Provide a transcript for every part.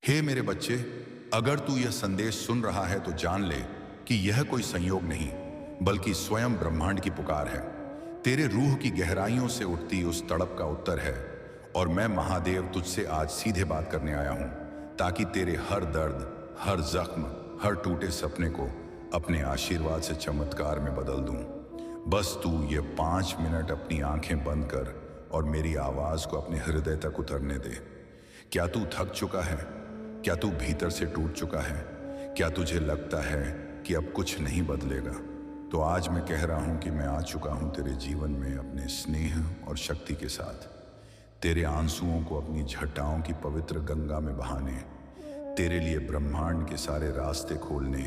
हे मेरे बच्चे, अगर तू यह संदेश सुन रहा है तो जान ले कि यह कोई संयोग नहीं, बल्कि स्वयं ब्रह्मांड की पुकार है। तेरे रूह की गहराइयों से उठती उस तड़प का उत्तर है। और मैं महादेव तुझसे आज सीधे बात करने आया हूं, ताकि तेरे हर दर्द, हर जख्म, हर टूटे सपने को अपने आशीर्वाद से चमत्कार में बदल दूं। बस तू ये 5 मिनट अपनी आंखें बंद कर और मेरी आवाज को अपने हृदय तक उतरने दे। क्या तू थक चुका है? क्या तू भीतर से टूट चुका है? क्या तुझे लगता है कि अब कुछ नहीं बदलेगा? तो आज मैं कह रहा हूं कि मैं आ चुका हूं तेरे जीवन में अपने स्नेह और शक्ति के साथ, तेरे आंसुओं को अपनी झटाओं की पवित्र गंगा में बहाने, तेरे लिए ब्रह्मांड के सारे रास्ते खोलने,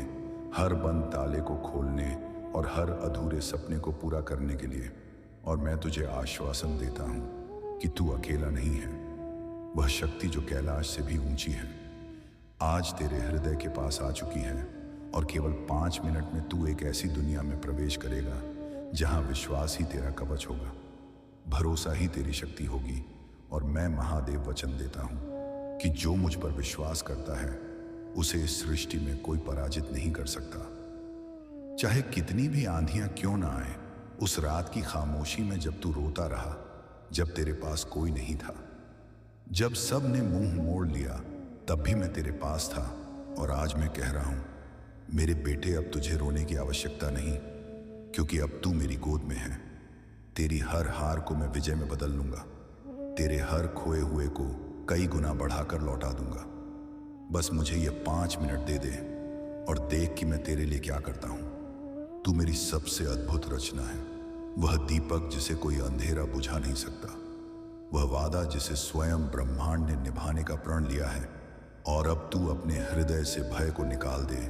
हर बंद ताले को खोलने और हर अधूरे सपने को पूरा करने के लिए। और मैं तुझे आश्वासन देता हूं कि तू अकेला नहीं है। वह शक्ति जो कैलाश से भी ऊंची है आज तेरे हृदय के पास आ चुकी है। और केवल 5 मिनट में तू एक ऐसी दुनिया में प्रवेश करेगा जहां विश्वास ही तेरा कवच होगा, भरोसा ही तेरी शक्ति होगी। और मैं महादेव वचन देता हूं कि जो मुझ पर विश्वास करता है उसे इस सृष्टि में कोई पराजित नहीं कर सकता। चाहे कितनी भी आंधियां क्यों ना आए, उस रात की खामोशी में जब तू रोता रहा, जब तेरे पास कोई नहीं था, जब सब ने मुंह मोड़ लिया, तब भी मैं तेरे पास था। और आज मैं कह रहा हूं मेरे बेटे, अब तुझे रोने की आवश्यकता नहीं, क्योंकि अब तू मेरी गोद में है। तेरी हर हार को मैं विजय में बदल लूंगा, तेरे हर खोए हुए को कई गुना बढ़ाकर लौटा दूंगा। बस मुझे ये 5 मिनट दे दे और देख कि मैं तेरे लिए क्या करता हूं। तू मेरी सबसे अद्भुत रचना है, वह दीपक जिसे कोई अंधेरा बुझा नहीं सकता, वह वादा जिसे स्वयं ब्रह्मांड ने निभाने का प्रण लिया है। और अब तू अपने हृदय से भय को निकाल दे,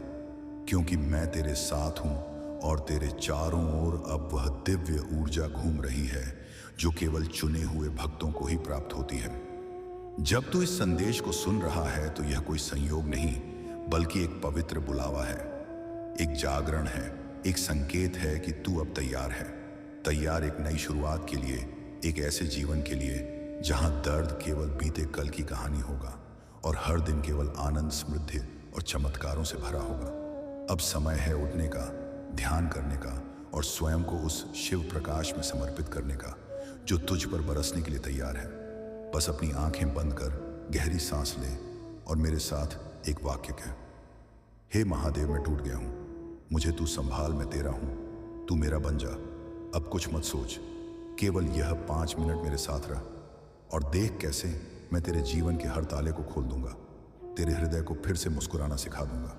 क्योंकि मैं तेरे साथ हूं और तेरे चारों ओर अब वह दिव्य ऊर्जा घूम रही है जो केवल चुने हुए भक्तों को ही प्राप्त होती है। जब तू इस संदेश को सुन रहा है तो यह कोई संयोग नहीं, बल्कि एक पवित्र बुलावा है, एक जागरण है, एक संकेत है कि तू अब तैयार है। तैयार एक नई शुरुआत के लिए, एक ऐसे जीवन के लिए जहां दर्द केवल बीते कल की कहानी होगा और हर दिन केवल आनंद, समृद्धि और चमत्कारों से भरा होगा। अब समय है उठने का, ध्यान करने का और स्वयं को उस शिव प्रकाश में समर्पित करने का जो तुझ पर बरसने के लिए तैयार है। बस अपनी आंखें बंद कर गहरी सांस ले और मेरे साथ एक वाक्य कह, हे महादेव, मैं टूट गया हूं, मुझे तू संभाल, मैं तेरा हूं, तू मेरा बन जा। अब कुछ मत सोच, केवल यह 5 मिनट मेरे साथ रह और देख कैसे मैं तेरे जीवन के हर ताले को खोल दूंगा, तेरे हृदय को फिर से मुस्कुराना सिखा दूंगा।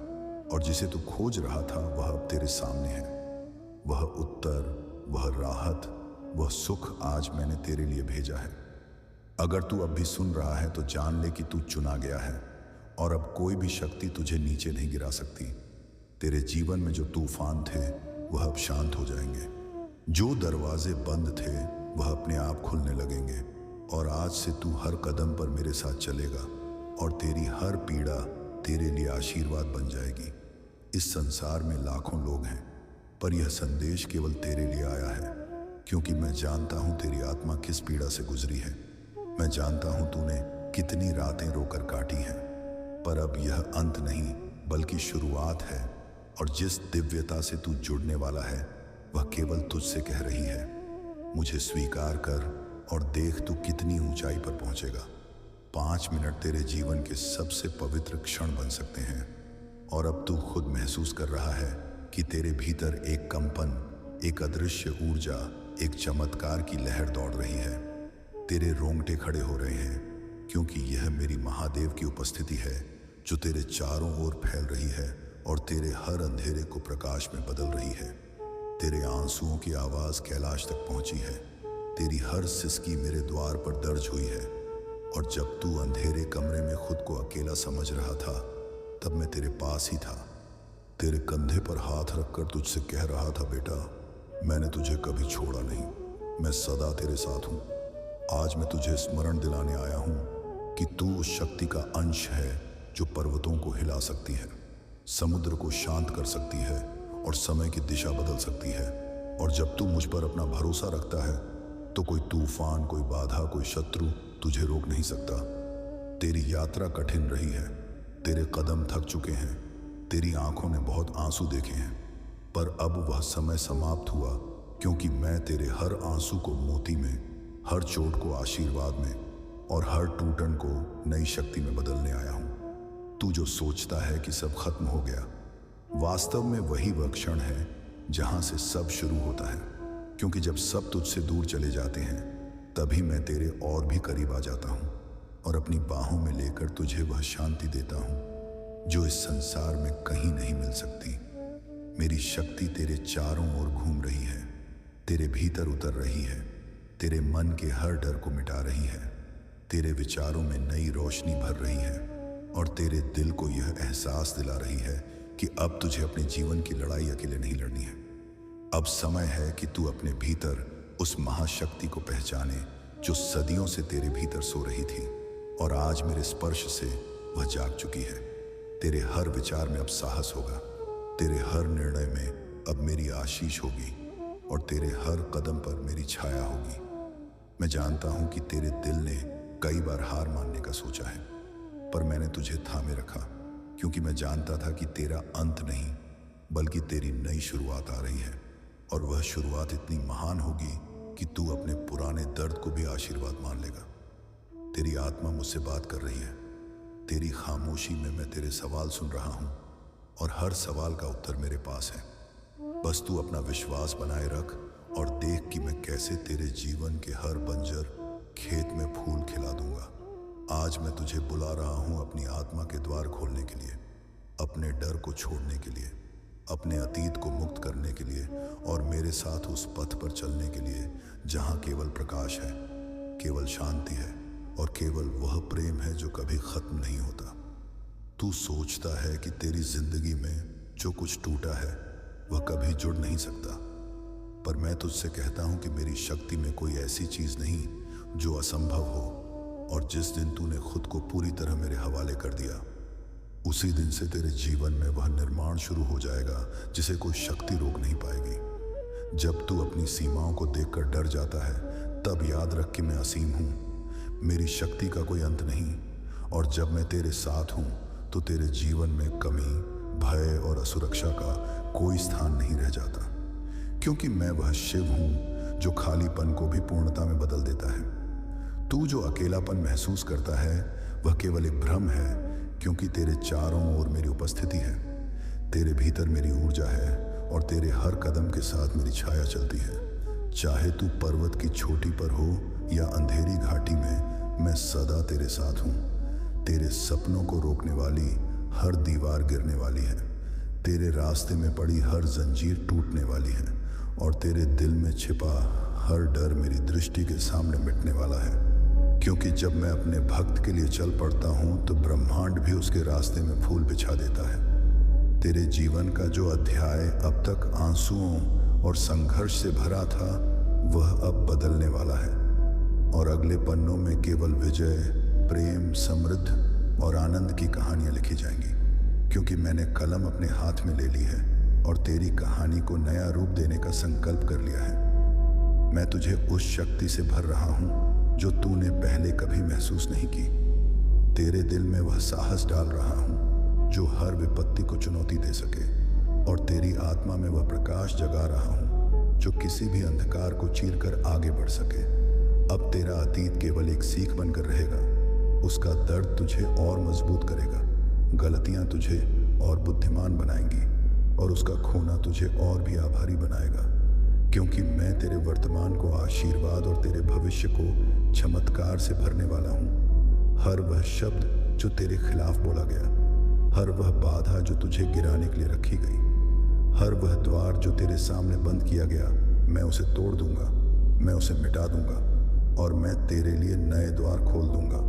और जिसे तू खोज रहा था वह अब तेरे सामने है। वह उत्तर, वह राहत, वह सुख आज मैंने तेरे लिए भेजा है। अगर तू अब भी सुन रहा है तो जान ले कि तू चुना गया है और अब कोई भी शक्ति तुझे नीचे नहीं गिरा सकती। तेरे जीवन में जो तूफान थे वह अब शांत हो जाएंगे, जो दरवाजे बंद थे वह अपने आप खुलने लगेंगे। और आज से तू हर कदम पर मेरे साथ चलेगा और तेरी हर पीड़ा तेरे लिए आशीर्वाद बन जाएगी। इस संसार में लाखों लोग हैं, पर यह संदेश केवल तेरे लिए आया है, क्योंकि मैं जानता हूं तेरी आत्मा किस पीड़ा से गुजरी है। मैं जानता हूं तूने कितनी रातें रोकर काटी हैं, पर अब यह अंत नहीं बल्कि शुरुआत है। और जिस दिव्यता से तू जुड़ने वाला है वह केवल तुझसे कह रही है, मुझे स्वीकार कर और देख तू कितनी ऊंचाई पर पहुंचेगा। 5 मिनट तेरे जीवन के सबसे पवित्र क्षण बन सकते हैं। और अब तू खुद महसूस कर रहा है कि तेरे भीतर एक कंपन, एक अदृश्य ऊर्जा, एक चमत्कार की लहर दौड़ रही है। तेरे रोंगटे खड़े हो रहे हैं, क्योंकि यह मेरी महादेव की उपस्थिति है जो तेरे चारों ओर फैल रही है और तेरे हर अंधेरे को प्रकाश में बदल रही है। तेरे आंसुओं की आवाज कैलाश तक पहुंची है, तेरी हर सिसकी मेरे द्वार पर दर्ज हुई है। और जब तू अंधेरे कमरे में खुद को अकेला समझ रहा था, तब मैं तेरे पास ही था, तेरे कंधे पर हाथ रखकर तुझसे कह रहा था, बेटा, मैंने तुझे कभी छोड़ा नहीं, मैं सदा तेरे साथ हूं। आज मैं तुझे स्मरण दिलाने आया हूं कि तू उस शक्ति का अंश है जो पर्वतों को हिला सकती है, समुद्र को शांत कर सकती है और समय की दिशा बदल सकती है। और जब तू मुझ पर अपना भरोसा रखता है तो कोई तूफान, कोई बाधा, कोई शत्रु तुझे रोक नहीं सकता। तेरी यात्रा कठिन रही है, तेरे कदम थक चुके हैं, तेरी आंखों ने बहुत आंसू देखे हैं, पर अब वह समय समाप्त हुआ, क्योंकि मैं तेरे हर आंसू को मोती में, हर चोट को आशीर्वाद में और हर टूटन को नई शक्ति में बदलने आया हूं। तू जो सोचता है कि सब खत्म हो गया, वास्तव में वही वह क्षण है जहां से सब शुरू होता है, क्योंकि जब सब तुझसे दूर चले जाते हैं तभी मैं तेरे और भी करीब आ जाता हूं और अपनी बाहों में लेकर तुझे वह शांति देता हूं जो इस संसार में कहीं नहीं मिल सकती। मेरी शक्ति तेरे चारों ओर घूम रही है, तेरे भीतर उतर रही है, तेरे मन के हर डर को मिटा रही है, तेरे विचारों में नई रोशनी भर रही है और तेरे दिल को यह एहसास दिला रही है कि अब तुझे अपने जीवन की लड़ाई अकेले नहीं लड़नी है। अब समय है कि तू अपने भीतर उस महाशक्ति को पहचाने जो सदियों से तेरे भीतर सो रही थी और आज मेरे स्पर्श से वह जाग चुकी है। तेरे हर विचार में अब साहस होगा, तेरे हर निर्णय में अब मेरी आशीष होगी और तेरे हर कदम पर मेरी छाया होगी। मैं जानता हूं कि तेरे दिल ने कई बार हार मानने का सोचा है, पर मैंने तुझे थामे रखा, क्योंकि मैं जानता था कि तेरा अंत नहीं बल्कि तेरी नई शुरुआत आ रही है और वह शुरुआत इतनी महान होगी कि तू अपने पुराने दर्द को भी आशीर्वाद मान लेगा। तेरी आत्मा मुझसे बात कर रही है, तेरी खामोशी में मैं तेरे सवाल सुन रहा हूं और हर सवाल का उत्तर मेरे पास है। बस तू अपना विश्वास बनाए रख और देख कि मैं कैसे तेरे जीवन के हर बंजर खेत में फूल खिला दूंगा। आज मैं तुझे बुला रहा हूं अपनी आत्मा के द्वार खोलने के लिए, अपने डर को छोड़ने के लिए, अपने अतीत को मुक्त करने के लिए और मेरे साथ उस पथ पर चलने के लिए जहां केवल प्रकाश है, केवल शांति है और केवल वह प्रेम है जो कभी खत्म नहीं होता। तू सोचता है कि तेरी जिंदगी में जो कुछ टूटा है वह कभी जुड़ नहीं सकता, पर मैं तुझसे कहता हूं कि मेरी शक्ति में कोई ऐसी चीज नहीं जो असंभव हो, और जिस दिन तूने खुद को पूरी तरह मेरे हवाले कर दिया, उसी दिन से तेरे जीवन में वह निर्माण शुरू हो जाएगा जिसे कोई शक्ति रोक नहीं पाएगी। जब तू अपनी सीमाओं को देखकर डर जाता है, तब याद रख कि मैं असीम हूं, मेरी शक्ति का कोई अंत नहीं, और जब मैं तेरे साथ हूं तो तेरे जीवन में कमी, भय और असुरक्षा का कोई स्थान नहीं रह जाता, क्योंकि मैं वह शिव हूं जो खालीपन को भी पूर्णता में बदल देता है। तू जो अकेलापन महसूस करता है वह केवल एक भ्रम है, क्योंकि तेरे चारों ओर मेरी उपस्थिति है, तेरे भीतर मेरी ऊर्जा है और तेरे हर कदम के साथ मेरी छाया चलती है। चाहे तू पर्वत की चोटी पर हो या अंधेरी घाटी में, मैं सदा तेरे साथ हूँ। तेरे सपनों को रोकने वाली हर दीवार गिरने वाली है, तेरे रास्ते में पड़ी हर जंजीर टूटने वाली है और तेरे दिल में छिपा हर डर मेरी दृष्टि के सामने मिटने वाला है, क्योंकि जब मैं अपने भक्त के लिए चल पड़ता हूँ तो ब्रह्मांड भी उसके रास्ते में फूल बिछा देता है। तेरे जीवन का जो अध्याय अब तक आंसुओं और संघर्ष से भरा था, वह अब बदलने वाला है और अगले पन्नों में केवल विजय, प्रेम, समृद्ध और आनंद की कहानियां लिखी जाएंगी, क्योंकि मैंने कलम अपने हाथ में ले ली है और तेरी कहानी को नया रूप देने का संकल्प कर लिया है। मैं तुझे उस शक्ति से भर रहा हूं जो तूने पहले कभी महसूस नहीं की। तेरे दिल में वह साहस डाल रहा हूं जो हर विपत्ति को चुनौती दे सके, और तेरी आत्मा में वह प्रकाश जगा रहा हूं जो किसी भी अंधकार को चीरकर आगे बढ़ सके। अब तेरा अतीत केवल एक सीख बनकर रहेगा, उसका दर्द तुझे और मजबूत करेगा, गलतियां तुझे और बुद्धिमान बनाएंगी और उसका खोना तुझे और भी आभारी बनाएगा, क्योंकि मैं तेरे वर्तमान को आशीर्वाद और तेरे भविष्य को चमत्कार से भरने वाला हूँ। हर वह शब्द जो तेरे खिलाफ बोला गया, हर वह बाधा जो तुझे गिराने के लिए रखी गई, हर वह द्वार जो तेरे सामने बंद किया गया, मैं उसे तोड़ दूंगा, मैं उसे मिटा दूंगा और मैं तेरे लिए नए द्वार खोल दूंगा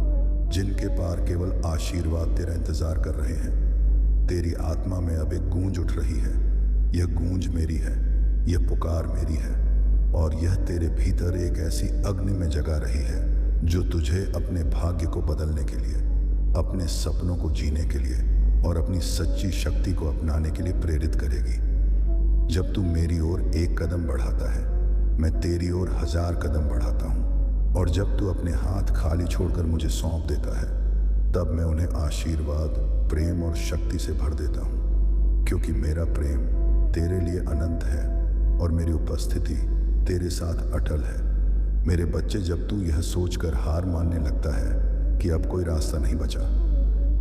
जिनके पार केवल आशीर्वाद तेरा इंतजार कर रहे हैं। तेरी आत्मा में अब एक गूंज उठ रही है, यह गूंज मेरी है, यह पुकार मेरी है और यह तेरे भीतर एक ऐसी अग्नि में जगा रही है जो तुझे अपने भाग्य को बदलने के लिए, अपने सपनों को जीने के लिए और अपनी सच्ची शक्ति को अपनाने के लिए प्रेरित करेगी। जब तू मेरी ओर एक कदम बढ़ाता है, मैं तेरी ओर 1000 कदम बढ़ाता हूँ, और जब तू अपने हाथ खाली छोड़कर मुझे सौंप देता है, तब मैं उन्हें आशीर्वाद, प्रेम और शक्ति से भर देता हूँ, क्योंकि मेरा प्रेम तेरे लिए अनंत है और मेरी उपस्थिति तेरे साथ अटल है। मेरे बच्चे, जब तू यह सोचकर हार मानने लगता है कि अब कोई रास्ता नहीं बचा,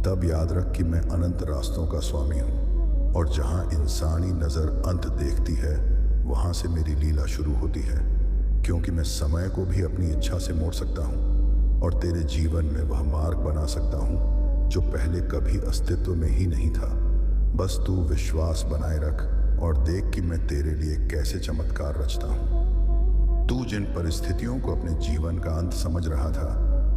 तब याद रख कि मैं अनंत रास्तों का स्वामी हूँ, और जहाँ इंसानी नज़र अंत देखती है, वहाँ से मेरी लीला शुरू होती है। क्योंकि मैं समय को भी अपनी इच्छा से मोड़ सकता हूँ और तेरे जीवन में वह मार्ग बना सकता हूँ जो पहले कभी अस्तित्व में ही नहीं था। बस तू विश्वास बनाए रख और देख कि मैं तेरे लिए कैसे चमत्कार रचता हूँ। तू जिन परिस्थितियों को अपने जीवन का अंत समझ रहा था,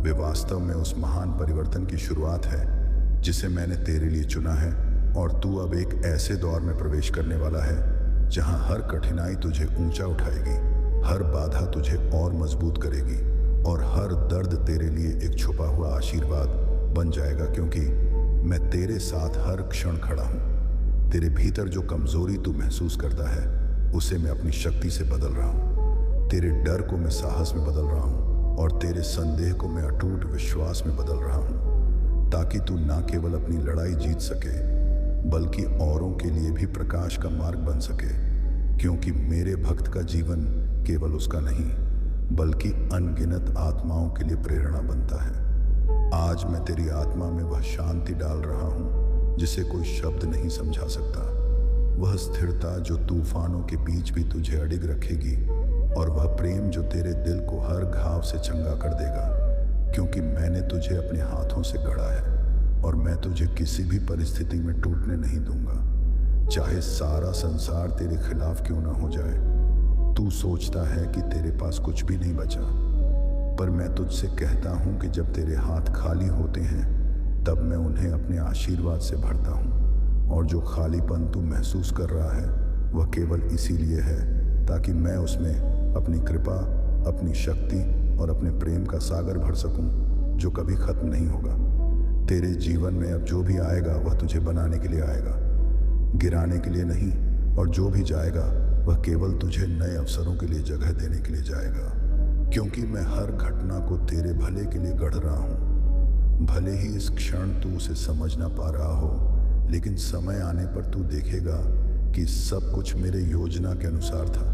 वे वास्तव में उस महान परिवर्तन की शुरुआत है जिसे मैंने तेरे लिए चुना है। और तू अब एक ऐसे दौर में प्रवेश करने वाला है जहां हर कठिनाई तुझे ऊंचा उठाएगी, हर बाधा तुझे और मजबूत करेगी, और हर दर्द तेरे लिए एक छुपा हुआ आशीर्वाद बन जाएगा। क्योंकि मैं तेरे साथ हर क्षण खड़ा हूँ। तेरे भीतर जो कमजोरी तू महसूस करता है, उसे मैं अपनी शक्ति से बदल रहा हूँ। तेरे डर को मैं साहस में बदल रहा हूँ और तेरे संदेह को मैं अटूट विश्वास में बदल रहा हूँ, ताकि तू न केवल अपनी लड़ाई जीत सके, बल्कि औरों के लिए भी प्रकाश का मार्ग बन सके। क्योंकि मेरे भक्त का जीवन केवल उसका नहीं, बल्कि अनगिनत आत्माओं के लिए प्रेरणा बनता है। आज मैं तेरी आत्मा में वह शांति डाल रहा हूँ जिसे कोई शब्द नहीं समझा सकता। वह स्थिरता जो तूफानों के बीच भी तुझे अडिग रखेगी, और वह प्रेम जो तेरे दिल को हर घाव से चंगा कर देगा। क्योंकि मैंने तुझे अपने हाथों से गढ़ा है और मैं तुझे किसी भी परिस्थिति में टूटने नहीं दूंगा, चाहे सारा संसार तेरे खिलाफ क्यों ना हो जाए। तू सोचता है कि तेरे पास कुछ भी नहीं बचा, पर मैं तुझसे कहता हूं कि जब तेरे हाथ खाली होते हैं, तब मैं उन्हें अपने आशीर्वाद से भरता हूं। और जो खालीपन तू महसूस कर रहा है, वह केवल इसीलिए है ताकि मैं उसमें अपनी कृपा, अपनी शक्ति और अपने प्रेम का सागर भर सकूं, जो कभी खत्म नहीं होगा। तेरे जीवन में अब जो भी आएगा, वह तुझे बनाने के लिए आएगा, गिराने के लिए नहीं। और जो भी जाएगा, वह केवल तुझे नए अवसरों के लिए जगह देने के लिए जाएगा। क्योंकि मैं हर घटना को तेरे भले के लिए गढ़ रहा हूँ। भले ही इस क्षण तू उसे समझ ना पा रहा हो, लेकिन समय आने पर तू देखेगा कि सब कुछ मेरे योजना के अनुसार था।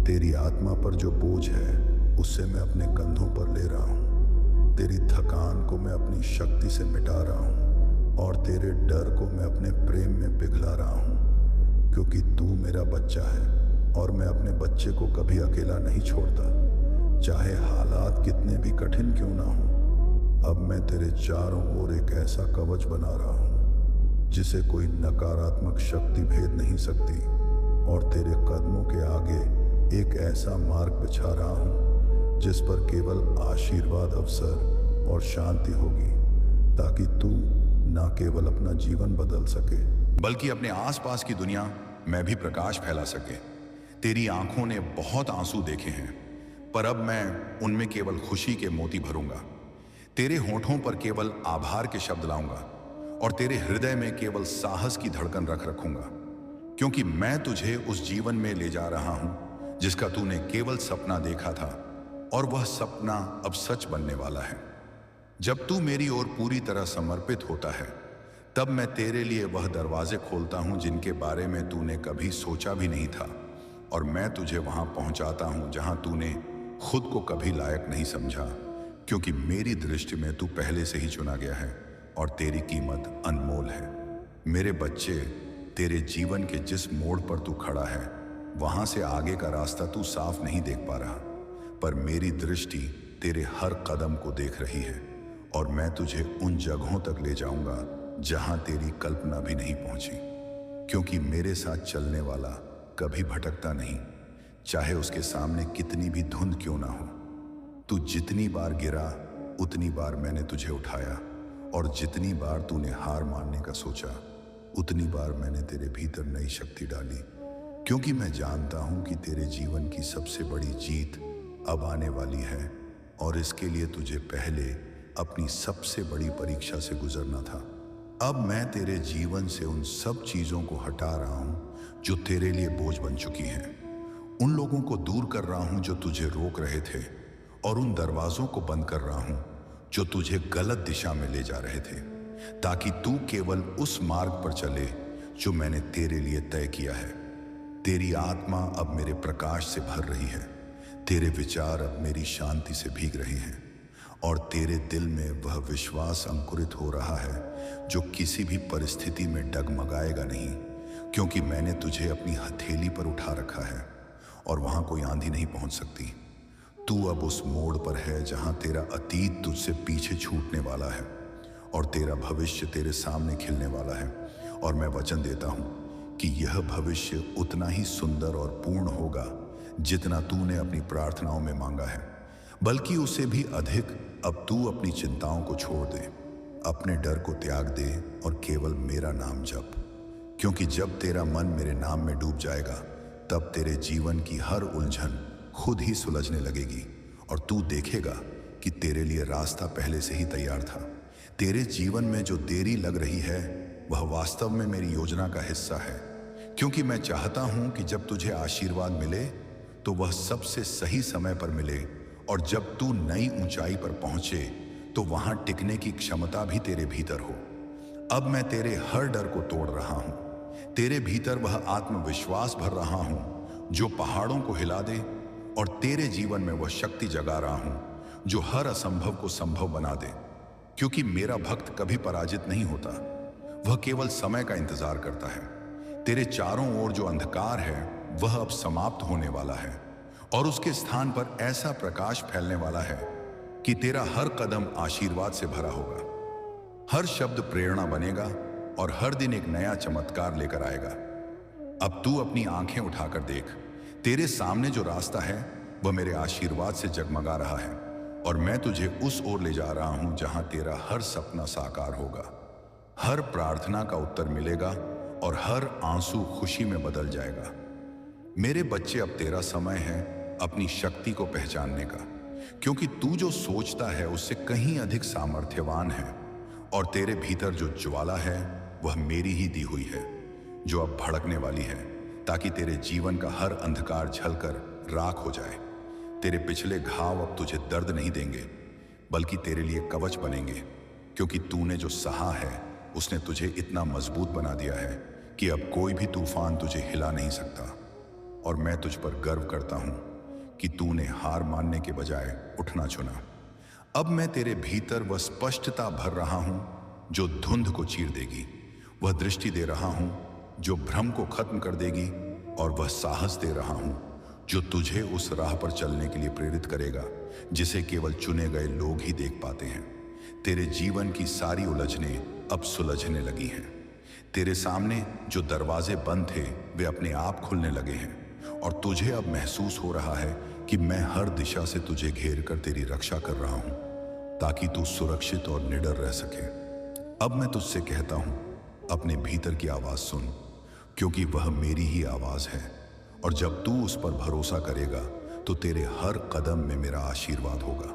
तेरी आत्मा पर जो बोझ है, उससे मैं अपने कंधों पर ले रहा हूँ। तेरी थकान को मैं अपनी शक्ति से मिटा रहा हूँ और तेरे डर को मैं अपने प्रेम में पिघला रहा हूँ। क्योंकि तू मेरा बच्चा है और मैं अपने बच्चे को कभी अकेला नहीं छोड़ता, चाहे हालात कितने भी कठिन क्यों ना हो। अब मैं तेरे चारों ओर एक ऐसा कवच बना रहा हूँ जिसे कोई नकारात्मक शक्ति भेद नहीं सकती, और तेरे कदमों के आगे एक ऐसा मार्ग बिछा रहा हूँ जिस पर केवल आशीर्वाद, अवसर और शांति होगी, ताकि तू न केवल अपना जीवन बदल सके, बल्कि अपने आसपास की दुनिया में भी प्रकाश फैला सके। तेरी आंखों ने बहुत आंसू देखे हैं, पर अब मैं उनमें केवल खुशी के मोती भरूंगा। तेरे होठों पर केवल आभार के शब्द लाऊंगा और तेरे हृदय में केवल साहस की धड़कन रखूंगा। क्योंकि मैं तुझे उस जीवन में ले जा रहा हूं जिसका तूने केवल सपना देखा था, और वह सपना अब सच बनने वाला है। जब तू मेरी ओर पूरी तरह समर्पित होता है, तब मैं तेरे लिए वह दरवाजे खोलता हूं जिनके बारे में तूने कभी सोचा भी नहीं था, और मैं तुझे वहां पहुंचाता हूं जहां तूने खुद को कभी लायक नहीं समझा। क्योंकि मेरी दृष्टि में तू पहले से ही चुना गया है और तेरी कीमत अनमोल है। मेरे बच्चे, तेरे जीवन के जिस मोड़ पर तू खड़ा है, वहां से आगे का रास्ता तू साफ नहीं देख पा रहा, पर मेरी दृष्टि तेरे हर कदम को देख रही है, और मैं तुझे उन जगहों तक ले जाऊंगा जहां तेरी कल्पना भी नहीं पहुंची। क्योंकि मेरे साथ चलने वाला कभी भटकता नहीं, चाहे उसके सामने कितनी भी धुंध क्यों ना हो। तू जितनी बार गिरा, उतनी बार मैंने तुझे उठाया, और जितनी बार तूने हार मानने का सोचा, उतनी बार मैंने तेरे भीतर नई शक्ति डाली। क्योंकि मैं जानता हूं कि तेरे जीवन की सबसे बड़ी जीत अब आने वाली है, और इसके लिए तुझे पहले अपनी सबसे बड़ी परीक्षा से गुजरना था। अब मैं तेरे जीवन से उन सब चीजों को हटा रहा हूं जो तेरे लिए बोझ बन चुकी हैं। उन लोगों को दूर कर रहा हूं जो तुझे रोक रहे थे, और उन दरवाजों को बंद कर रहा हूं जो तुझे गलत दिशा में ले जा रहे थे। ताकि तू केवल उस मार्ग पर चले जो मैंने तेरे लिए तय किया है। तेरी आत्मा अब मेरे प्रकाश से भर रही है, तेरे विचार अब मेरी शांति से भीग रहे हैं, और तेरे दिल में वह विश्वास अंकुरित हो रहा है जो किसी भी परिस्थिति में डगमगाएगा नहीं, क्योंकि मैंने तुझे अपनी हथेली पर उठा रखा है और वहां कोई आंधी नहीं पहुंच सकती। तू अब उस मोड़ पर है जहां तेरा अतीत तुझसे पीछे छूटने वाला है और तेरा भविष्य तेरे सामने खिलने वाला है। और मैं वचन देता हूं कि यह भविष्य उतना ही सुंदर और पूर्ण होगा जितना तूने अपनी प्रार्थनाओं में मांगा है, बल्कि उससे भी अधिक। अब तू अपनी चिंताओं को छोड़ दे, अपने डर को त्याग दे और केवल मेरा नाम जप, क्योंकि जब तेरा मन मेरे नाम में डूब जाएगा तब तेरे जीवन की हर उलझन खुद ही सुलझने लगेगी और तू देखेगा कि तेरे लिए रास्ता पहले से ही तैयार था। तेरे जीवन में जो देरी लग रही है वह वास्तव में मेरी योजना का हिस्सा है, क्योंकि मैं चाहता हूं कि जब तुझे आशीर्वाद मिले तो वह सबसे सही समय पर मिले, और जब तू नई ऊंचाई पर पहुंचे तो वहां टिकने की क्षमता भी तेरे भीतर हो। अब मैं तेरे हर डर को तोड़ रहा हूं, तेरे भीतर वह आत्मविश्वास भर रहा हूं जो पहाड़ों को हिला दे, और तेरे जीवन में वह शक्ति जगा रहा हूं जो हर असंभव को संभव बना दे। क्योंकि मेरा भक्त कभी पराजित नहीं होता, वह केवल समय का इंतजार करता है। तेरे चारों ओर जो अंधकार है वह अब समाप्त होने वाला है और उसके स्थान पर ऐसा प्रकाश फैलने वाला है कि तेरा हर कदम आशीर्वाद से भरा होगा। हर शब्द प्रेरणा बनेगा और हर दिन एक नया चमत्कार लेकर आएगा। अब तू अपनी आंखें उठाकर देख, तेरे सामने जो रास्ता है वह मेरे आशीर्वाद से जगमगा रहा है, और मैं तुझे उस ओर ले जा रहा हूं जहां तेरा हर सपना साकार होगा, हर प्रार्थना का उत्तर मिलेगा और हर आंसू खुशी में बदल जाएगा। मेरे बच्चे, अब तेरा समय है अपनी शक्ति को पहचानने का, क्योंकि तू जो सोचता है उससे कहीं अधिक सामर्थ्यवान है, और तेरे भीतर जो ज्वाला है वह मेरी ही दी हुई है, जो अब भड़कने वाली है, ताकि तेरे जीवन का हर अंधकार झलकर राख हो जाए। तेरे पिछले घाव अब तुझे दर्द नहीं देंगे, बल्कि तेरे लिए कवच बनेंगे, क्योंकि तूने जो सहा है उसने तुझे इतना मजबूत बना दिया है कि अब कोई भी तूफान तुझे हिला नहीं सकता। और मैं तुझ पर गर्व करता हूं कि तूने हार मानने के बजाय उठना चुना। अब मैं तेरे भीतर वह स्पष्टता भर रहा हूं जो धुंध को चीर देगी, वह दृष्टि दे रहा हूं जो भ्रम को खत्म कर देगी, और वह साहस दे रहा हूं जो तुझे उस राह पर चलने के लिए प्रेरित करेगा जिसे केवल चुने गए लोग ही देख पाते हैं। तेरे जीवन की सारी उलझनें अब सुलझने लगी हैं। तेरे सामने जो दरवाजे बंद थे वे अपने आप खुलने लगे हैं, और तुझे अब महसूस हो रहा है कि मैं हर दिशा से तुझे घेर कर तेरी रक्षा कर रहा हूं, ताकि तू सुरक्षित और निडर रह सके। अब मैं तुझसे कहता हूं, अपने भीतर की आवाज सुन, क्योंकि वह मेरी ही आवाज है, और जब तू उस पर भरोसा करेगा तो तेरे हर कदम में मेरा आशीर्वाद होगा,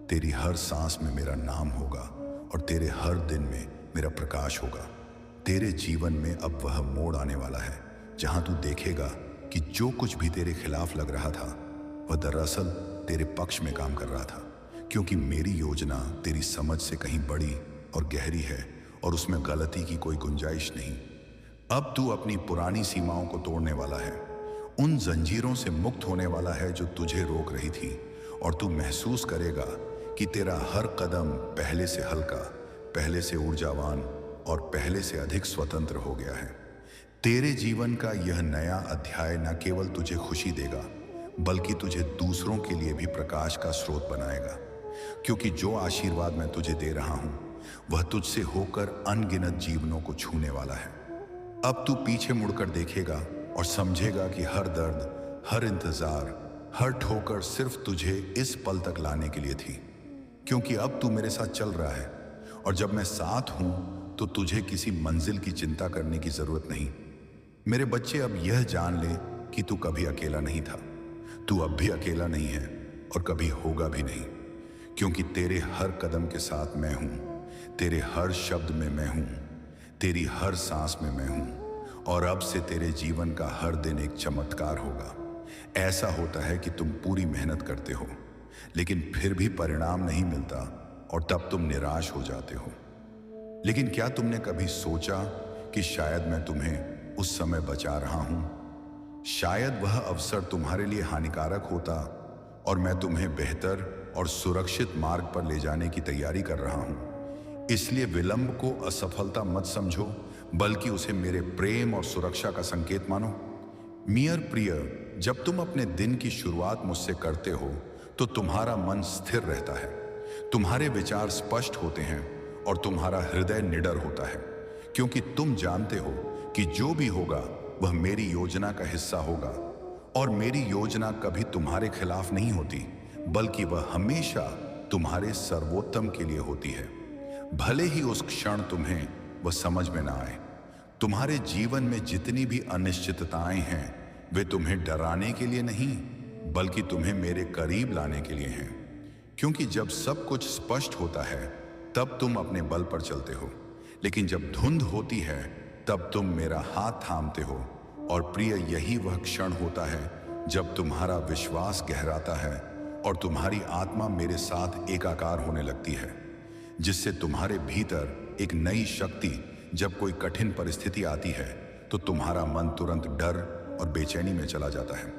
तेरी हर सांस में मेरा नाम होगा, और तेरे हर दिन में मेरा प्रकाश होगा। तेरे जीवन में अब वह मोड़ आने वाला है जहां तू देखेगा कि जो कुछ भी तेरे खिलाफ लग रहा था वह दरअसल तेरे पक्ष में काम कर रहा था, क्योंकि मेरी योजना तेरी समझ से कहीं बड़ी और गहरी है, और उसमें गलती की कोई गुंजाइश नहीं। अब तू अपनी पुरानी सीमाओं को तोड़ने वाला है, उन जंजीरों से मुक्त होने वाला है जो तुझे रोक रही थी, और तू महसूस करेगा कि तेरा हर कदम पहले से हल्का, पहले से ऊर्जावान और पहले से अधिक स्वतंत्र हो गया है। तेरे जीवन का यह नया अध्याय न केवल तुझे खुशी देगा, बल्कि तुझे दूसरों के लिए भी प्रकाश का स्रोत बनाएगा, क्योंकि जो आशीर्वाद मैं तुझे दे रहा हूं वह तुझसे होकर अनगिनत जीवनों को छूने वाला है। अब तू पीछे मुड़कर देखेगा और समझेगा कि हर दर्द, हर इंतजार, हर ठोकर सिर्फ तुझे इस पल तक लाने के लिए थी, क्योंकि अब तू मेरे साथ चल रहा है, और जब मैं साथ हूं तो तुझे किसी मंजिल की चिंता करने की जरूरत नहीं। मेरे बच्चे, अब यह जान ले कि तू कभी अकेला नहीं था, तू अब भी अकेला नहीं है और कभी होगा भी नहीं, क्योंकि तेरे हर कदम के साथ मैं हूं, तेरे हर शब्द में मैं हूं, तेरी हर सांस में मैं हूं, और अब से तेरे जीवन का हर दिन एक चमत्कार होगा। ऐसा होता है कि तुम पूरी मेहनत करते हो लेकिन फिर भी परिणाम नहीं मिलता, और तब तुम निराश हो जाते हो। लेकिन क्या तुमने कभी सोचा कि शायद मैं तुम्हें उस समय बचा रहा हूं? शायद वह अवसर तुम्हारे लिए हानिकारक होता और मैं तुम्हें बेहतर और सुरक्षित मार्ग पर ले जाने की तैयारी कर रहा हूं। इसलिए विलंब को असफलता मत समझो, बल्कि उसे मेरे प्रेम और सुरक्षा का संकेत मानो। मियर प्रिय, जब तुम अपने दिन की शुरुआत मुझसे करते हो तो तुम्हारा मन स्थिर रहता है, तुम्हारे विचार स्पष्ट होते हैं और तुम्हारा हृदय निडर होता है, क्योंकि तुम जानते हो कि जो भी होगा वह मेरी योजना का हिस्सा होगा। और मेरी योजना कभी तुम्हारे खिलाफ नहीं होती, बल्कि वह हमेशा तुम्हारे सर्वोत्तम के लिए होती है। भले ही उस क्षण तुम्हें वह समझ में ना आए। तुम्हारे जीवन में जितनी भी अनिश्चितताएं हैं वे तुम्हें डराने के लिए नहीं, बल्कि तुम्हें मेरे करीब लाने के लिए हैं। क्योंकि जब सब कुछ स्पष्ट होता है तब तुम अपने बल पर चलते हो, लेकिन जब धुंध होती है तब तुम मेरा हाथ थामते हो। और प्रिय, यही वह क्षण होता है जब तुम्हारा विश्वास गहराता है और तुम्हारी आत्मा मेरे साथ एकाकार होने लगती है, जिससे तुम्हारे भीतर एक नई शक्ति, जब कोई कठिन परिस्थिति आती है तो तुम्हारा मन तुरंत डर और बेचैनी में चला जाता है।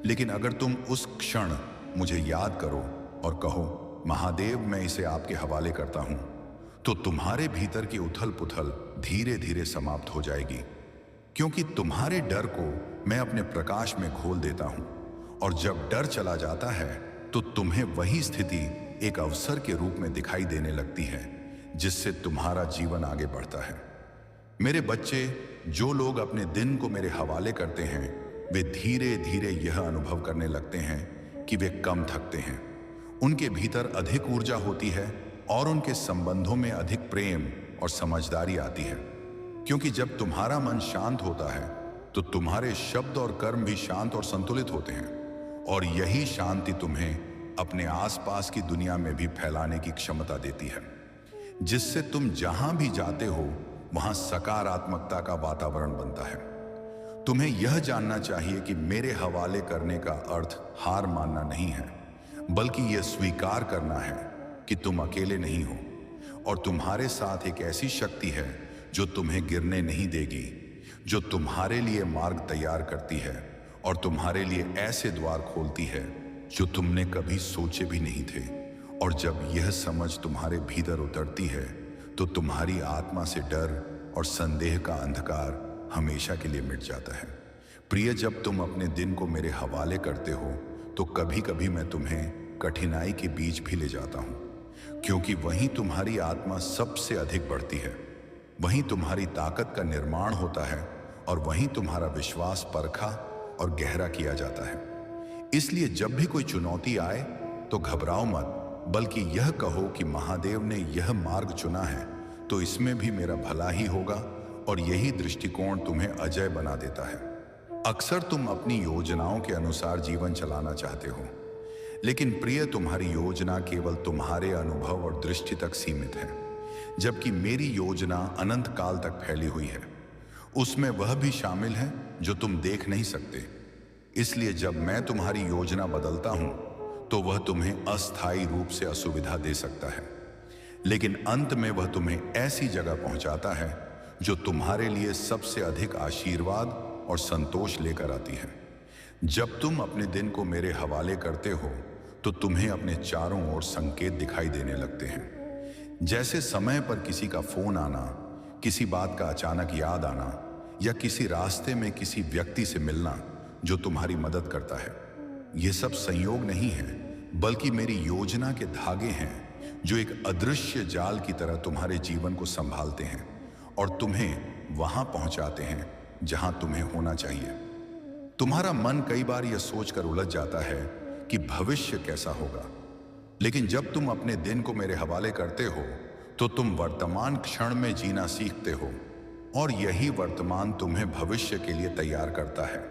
लेकिन अगर तुम उस क्षण मुझे याद करो और कहो, महादेव मैं इसे आपके हवाले करता हूं, तो तुम्हारे भीतर की उथल पुथल धीरे धीरे समाप्त हो जाएगी। क्योंकि तुम्हारे डर को मैं अपने प्रकाश में घोल देता हूं, और जब डर चला जाता है तो तुम्हें वही स्थिति एक अवसर के रूप में दिखाई देने लगती है, जिससे तुम्हारा जीवन आगे बढ़ता है। मेरे बच्चे, जो लोग अपने दिन को मेरे हवाले करते हैं वे धीरे धीरे यह अनुभव करने लगते हैं कि वे कम थकते हैं, उनके भीतर अधिक ऊर्जा होती है और उनके संबंधों में अधिक प्रेम और समझदारी आती है। क्योंकि जब तुम्हारा मन शांत होता है तो तुम्हारे शब्द और कर्म भी शांत और संतुलित होते हैं, और यही शांति तुम्हें अपने आसपास की दुनिया में भी फैलाने की क्षमता देती है, जिससे तुम जहां भी जाते हो वहां सकारात्मकता का वातावरण बनता है। तुम्हें यह जानना चाहिए कि मेरे हवाले करने का अर्थ हार मानना नहीं है, बल्कि यह स्वीकार करना है कि तुम अकेले नहीं हो, और तुम्हारे साथ एक ऐसी शक्ति है जो तुम्हें गिरने नहीं देगी, जो तुम्हारे लिए मार्ग तैयार करती है और तुम्हारे लिए ऐसे द्वार खोलती है जो तुमने कभी सोचे भी नहीं थे। और जब यह समझ तुम्हारे भीतर उतरती है तो तुम्हारी आत्मा से डर और संदेह का अंधकार हमेशा के लिए मिट जाता है। प्रिय, जब तुम अपने दिन को मेरे हवाले करते हो तो कभी कभी मैं तुम्हें कठिनाई के बीच भी ले जाता हूं, क्योंकि वहीं तुम्हारी आत्मा सबसे अधिक बढ़ती है, वहीं तुम्हारी ताकत का निर्माण होता है और वहीं तुम्हारा विश्वास परखा और गहरा किया जाता है। इसलिए जब भी कोई चुनौती आए तो घबराओ मत, बल्कि यह कहो कि महादेव ने यह मार्ग चुना है तो इसमें भी मेरा भला ही होगा, और यही दृष्टिकोण तुम्हें अजय बना देता है। अक्सर तुम अपनी योजनाओं के अनुसार जीवन चलाना चाहते हो, लेकिन प्रिय, तुम्हारी योजना केवल तुम्हारे अनुभव और दृष्टि तक सीमित है, जबकि मेरी योजना अनंत काल तक फैली हुई है। उसमें वह भी शामिल है जो तुम देख नहीं सकते। इसलिए जब मैं तुम्हारी योजना बदलता हूं तो वह तुम्हें अस्थायी रूप से असुविधा दे सकता है, लेकिन अंत में वह तुम्हें ऐसी जगह पहुंचाता है जो तुम्हारे लिए सबसे अधिक आशीर्वाद और संतोष लेकर आती है। जब तुम अपने दिन को मेरे हवाले करते हो तो तुम्हें अपने चारों ओर संकेत दिखाई देने लगते हैं, जैसे समय पर किसी का फोन आना, किसी बात का अचानक याद आना, या किसी रास्ते में किसी व्यक्ति से मिलना जो तुम्हारी मदद करता है। ये सब संयोग नहीं है, बल्कि मेरी योजना के धागे हैं जो एक अदृश्य जाल की तरह तुम्हारे जीवन को संभालते हैं और तुम्हें वहां पहुंचाते हैं जहां तुम्हें होना चाहिए। तुम्हारा मन कई बार यह सोचकर उलझ जाता है कि भविष्य कैसा होगा, लेकिन जब तुम अपने दिन को मेरे हवाले करते हो तो तुम वर्तमान क्षण में जीना सीखते हो, और यही वर्तमान तुम्हें भविष्य के लिए तैयार करता है।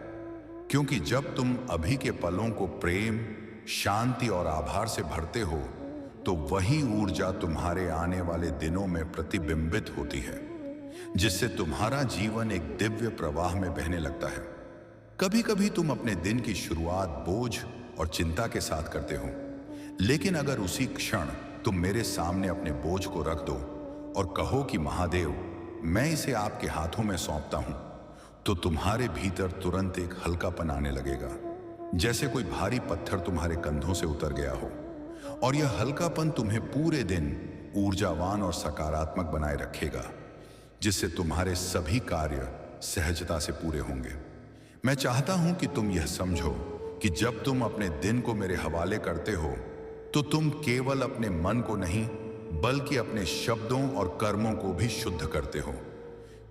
क्योंकि जब तुम अभी के पलों को प्रेम, शांति और आभार से भरते हो तो वही ऊर्जा तुम्हारे आने वाले दिनों में प्रतिबिंबित होती है, जिससे तुम्हारा जीवन एक दिव्य प्रवाह में बहने लगता है। कभी कभी तुम अपने दिन की शुरुआत बोझ और चिंता के साथ करते हो, लेकिन अगर उसी क्षण तुम मेरे सामने अपने बोझ को रख दो और कहो कि महादेव, मैं इसे आपके हाथों में सौंपता हूं, तो तुम्हारे भीतर तुरंत एक हल्कापन आने लगेगा, जैसे कोई भारी पत्थर तुम्हारे कंधों से उतर गया हो। और यह हल्कापन तुम्हें पूरे दिन ऊर्जावान और सकारात्मक बनाए रखेगा, जिससे तुम्हारे सभी कार्य सहजता से पूरे होंगे। मैं चाहता हूं कि तुम यह समझो कि जब तुम अपने दिन को मेरे हवाले करते हो, तो तुम केवल अपने मन को नहीं, बल्कि अपने शब्दों और कर्मों को भी शुद्ध करते हो।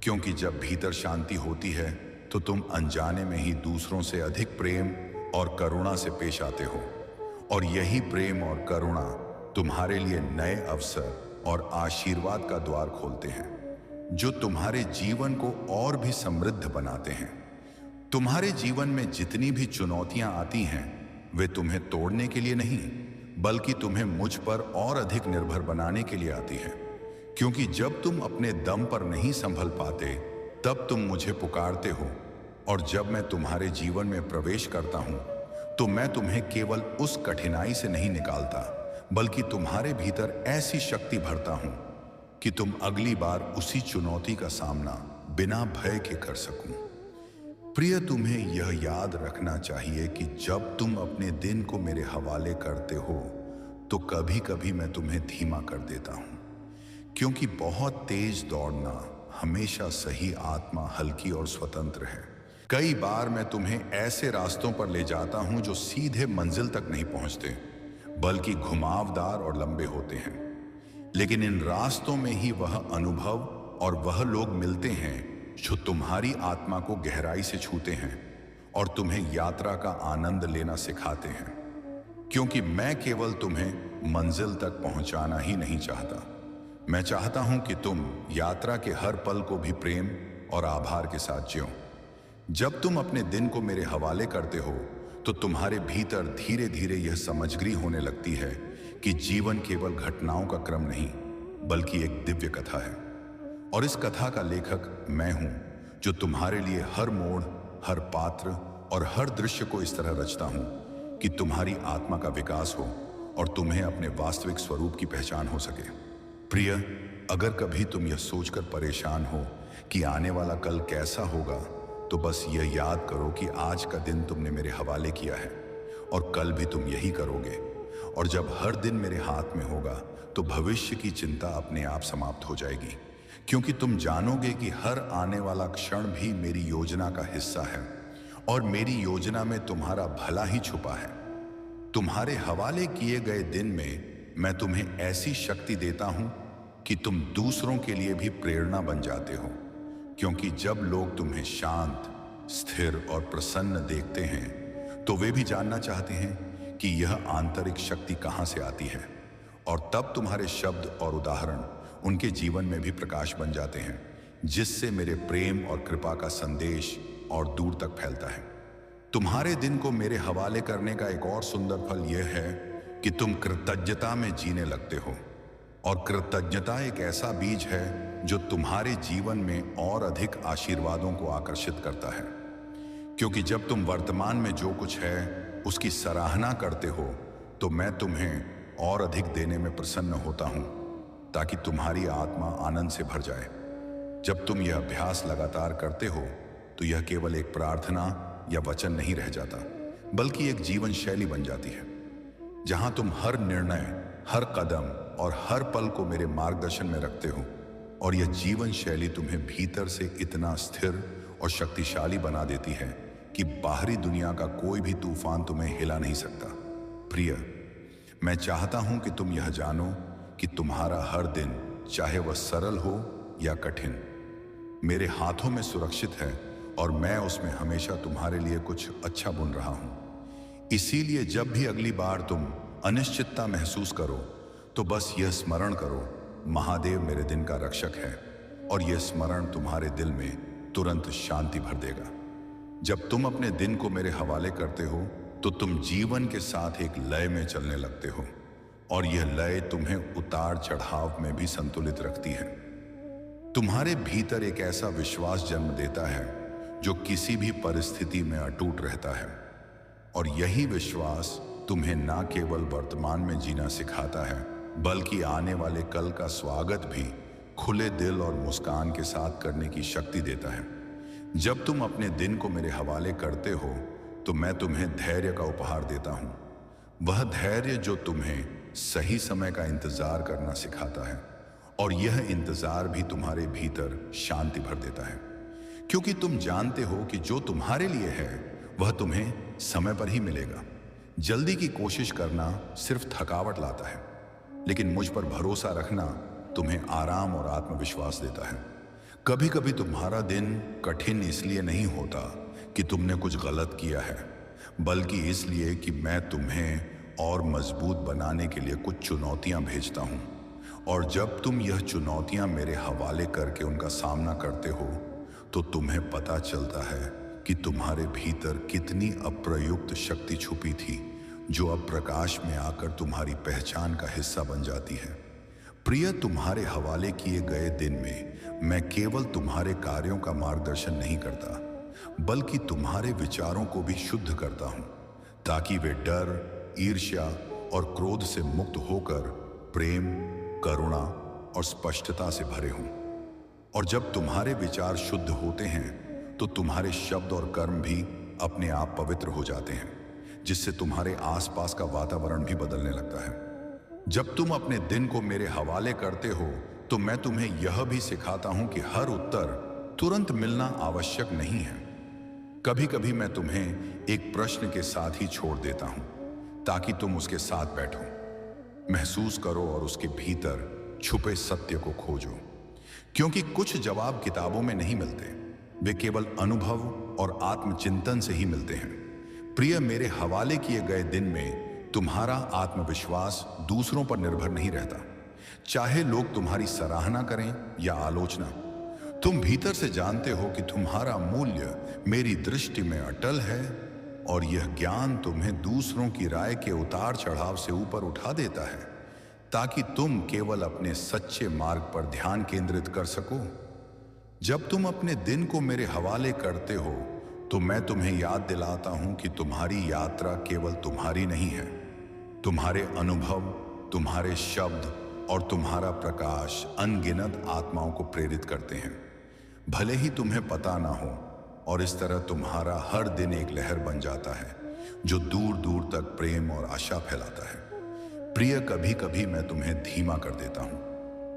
क्योंकि जब भीतर शांति होती है, तो तुम अनजाने में ही दूसरों से अधिक प्रेम और करुणा से पेश आते हो। और यही प्रेम और करुणा तुम्हारे लिए नए अवसर और आशीर्वाद का द्वार खोलते हैं, जो तुम्हारे जीवन को और भी समृद्ध बनाते हैं। तुम्हारे जीवन में जितनी भी चुनौतियां आती हैं, वे तुम्हें तोड़ने के लिए नहीं, बल्कि तुम्हें मुझ पर और अधिक निर्भर बनाने के लिए आती हैं। क्योंकि जब तुम अपने दम पर नहीं संभल पाते, तब तुम मुझे पुकारते हो, और जब मैं तुम्हारे जीवन में प्रवेश करता हूं, तो मैं तुम्हें केवल उस कठिनाई से नहीं निकालता, बल्कि तुम्हारे भीतर ऐसी शक्ति भरता हूं कि तुम अगली बार उसी चुनौती का सामना बिना भय के कर सकूं। प्रिय, तुम्हें यह याद रखना चाहिए कि जब तुम अपने दिन को मेरे हवाले करते हो, तो कभी कभी मैं तुम्हें धीमा कर देता हूं, क्योंकि बहुत तेज दौड़ना हमेशा सही आत्मा हल्की और स्वतंत्र है। कई बार मैं तुम्हें ऐसे रास्तों पर ले जाता हूं जो सीधे मंजिल तक नहीं पहुंचते, बल्कि घुमावदार और लंबे होते हैं। लेकिन इन रास्तों में ही वह अनुभव और वह लोग मिलते हैं जो तुम्हारी आत्मा को गहराई से छूते हैं और तुम्हें यात्रा का आनंद लेना सिखाते हैं। क्योंकि मैं केवल तुम्हें मंजिल तक पहुंचाना ही नहीं चाहता, मैं चाहता हूं कि तुम यात्रा के हर पल को भी प्रेम और आभार के साथ जियो। जब तुम अपने दिन को मेरे हवाले करते हो, तो तुम्हारे भीतर धीरे धीरे यह समझगरी होने लगती है कि जीवन केवल घटनाओं का क्रम नहीं, बल्कि एक दिव्य कथा है। और इस कथा का लेखक मैं हूं, जो तुम्हारे लिए हर मोड़, हर पात्र और हर दृश्य को इस तरह रचता हूं कि तुम्हारी आत्मा का विकास हो और तुम्हें अपने वास्तविक स्वरूप की पहचान हो सके। प्रिय, अगर कभी तुम यह सोचकर परेशान हो कि आने वाला कल कैसा होगा, तो बस यह याद करो कि आज का दिन तुमने मेरे हवाले किया है, और कल भी तुम यही करोगे। और जब हर दिन मेरे हाथ में होगा, तो भविष्य की चिंता अपने आप समाप्त हो जाएगी, क्योंकि तुम जानोगे कि हर आने वाला क्षण भी मेरी योजना का हिस्सा है, और मेरी योजना में तुम्हारा भला ही छुपा है। तुम्हारे हवाले किए गए दिन में मैं तुम्हें ऐसी शक्ति देता हूं कि तुम दूसरों के लिए भी प्रेरणा बन जाते हो। क्योंकि जब लोग तुम्हें शांत, स्थिर और प्रसन्न देखते हैं, तो वे भी जानना चाहते हैं कि यह आंतरिक शक्ति कहां से आती है, और तब तुम्हारे शब्द और उदाहरण उनके जीवन में भी प्रकाश बन जाते हैं, जिससे मेरे प्रेम और कृपा का संदेश और दूर तक फैलता है। तुम्हारे दिन को मेरे हवाले करने का एक और सुंदर फल यह है कि तुम कृतज्ञता में जीने लगते हो, और कृतज्ञता एक ऐसा बीज है जो तुम्हारे जीवन में और अधिक आशीर्वादों को आकर्षित करता है। क्योंकि जब तुम वर्तमान में जो कुछ है उसकी सराहना करते हो, तो मैं तुम्हें और अधिक देने में प्रसन्न होता हूं, ताकि तुम्हारी आत्मा आनंद से भर जाए। जब तुम यह अभ्यास लगातार करते हो, तो यह केवल एक प्रार्थना या वचन नहीं रह जाता, बल्कि एक जीवन शैली बन जाती है, जहां तुम हर निर्णय, हर कदम और हर पल को मेरे मार्गदर्शन में रखते हो। और यह जीवन शैली तुम्हें भीतर से इतना स्थिर और शक्तिशाली बना देती है कि बाहरी दुनिया का कोई भी तूफान तुम्हें हिला नहीं सकता। प्रिय, मैं चाहता हूं कि तुम यह जानो कि तुम्हारा हर दिन, चाहे वह सरल हो या कठिन, मेरे हाथों में सुरक्षित है, और मैं उसमें हमेशा तुम्हारे लिए कुछ अच्छा बुन रहा हूं। इसीलिए जब भी अगली बार तुम अनिश्चितता महसूस करो, तो बस यह स्मरण करो, महादेव मेरे दिन का रक्षक है, और यह स्मरण तुम्हारे दिल में तुरंत शांति भर देगा। जब तुम अपने दिन को मेरे हवाले करते हो, तो तुम जीवन के साथ एक लय में चलने लगते हो, और यह लय तुम्हें उतार चढ़ाव में भी संतुलित रखती है। तुम्हारे भीतर एक ऐसा विश्वास जन्म देता है जो किसी भी परिस्थिति में अटूट रहता है, और यही विश्वास तुम्हें ना केवल वर्तमान में जीना सिखाता है, बल्कि आने वाले कल का स्वागत भी खुले दिल और मुस्कान के साथ करने की शक्ति देता है। जब तुम अपने दिन को मेरे हवाले करते हो तो मैं तुम्हें धैर्य का उपहार देता हूं। वह धैर्य जो तुम्हें सही समय का इंतजार करना सिखाता है, और यह इंतजार भी तुम्हारे भीतर शांति भर देता है, क्योंकि तुम जानते हो कि जो तुम्हारे लिए है वह तुम्हें समय पर ही मिलेगा। जल्दी की कोशिश करना सिर्फ थकावट लाता है, लेकिन मुझ पर भरोसा रखना तुम्हें आराम और आत्मविश्वास देता है। कभी कभी तुम्हारा दिन कठिन इसलिए नहीं होता कि तुमने कुछ गलत किया है, बल्कि इसलिए कि मैं तुम्हें और मजबूत बनाने के लिए कुछ चुनौतियां भेजता हूं। और जब तुम यह चुनौतियां मेरे हवाले करके उनका सामना करते हो तो तुम्हें पता चलता है कि तुम्हारे भीतर कितनी अप्रयुक्त शक्ति छुपी थी, जो अब प्रकाश में आकर तुम्हारी पहचान का हिस्सा बन जाती है। प्रिय, तुम्हारे हवाले किए गए दिन में मैं केवल तुम्हारे कार्यों का मार्गदर्शन नहीं करता, बल्कि तुम्हारे विचारों को भी शुद्ध करता हूं, ताकि वे डर, ईर्ष्या और क्रोध से मुक्त होकर प्रेम, करुणा और स्पष्टता से भरे हों। और जब तुम्हारे विचार शुद्ध होते हैं तो तुम्हारे शब्द और कर्म भी अपने आप पवित्र हो जाते हैं, जिससे तुम्हारे आसपास का वातावरण भी बदलने लगता है। जब तुम अपने दिन को मेरे हवाले करते हो तो मैं तुम्हें यह भी सिखाता हूं कि हर उत्तर तुरंत मिलना आवश्यक नहीं है। कभी कभी मैं तुम्हें एक प्रश्न के साथ ही छोड़ देता हूं, ताकि तुम उसके साथ बैठो, महसूस करो और उसके भीतर छुपे सत्य को खोजो। क्योंकि कुछ जवाब किताबों में नहीं मिलते, वे केवल अनुभव और आत्मचिंतन से ही मिलते हैं। प्रिय, मेरे हवाले किए गए दिन में तुम्हारा आत्मविश्वास दूसरों पर निर्भर नहीं रहता, चाहे लोग तुम्हारी सराहना करें या आलोचना। तुम भीतर से जानते हो कि तुम्हारा मूल्य मेरी दृष्टि में अटल है, और यह ज्ञान तुम्हें दूसरों की राय के उतार चढ़ाव से ऊपर उठा देता है, ताकि तुम केवल अपने सच्चे मार्ग पर ध्यान केंद्रित कर सको। जब तुम अपने दिन को मेरे हवाले करते हो तो मैं तुम्हें याद दिलाता हूं कि तुम्हारी यात्रा केवल तुम्हारी नहीं है। तुम्हारे अनुभव, तुम्हारे शब्द और तुम्हारा प्रकाश अनगिनत आत्माओं को प्रेरित करते हैं, भले ही तुम्हें पता ना हो। और इस तरह तुम्हारा हर दिन एक लहर बन जाता है जो दूर दूर तक प्रेम और आशा फैलाता है। प्रिय, कभी कभी मैं तुम्हें धीमा कर देता हूं,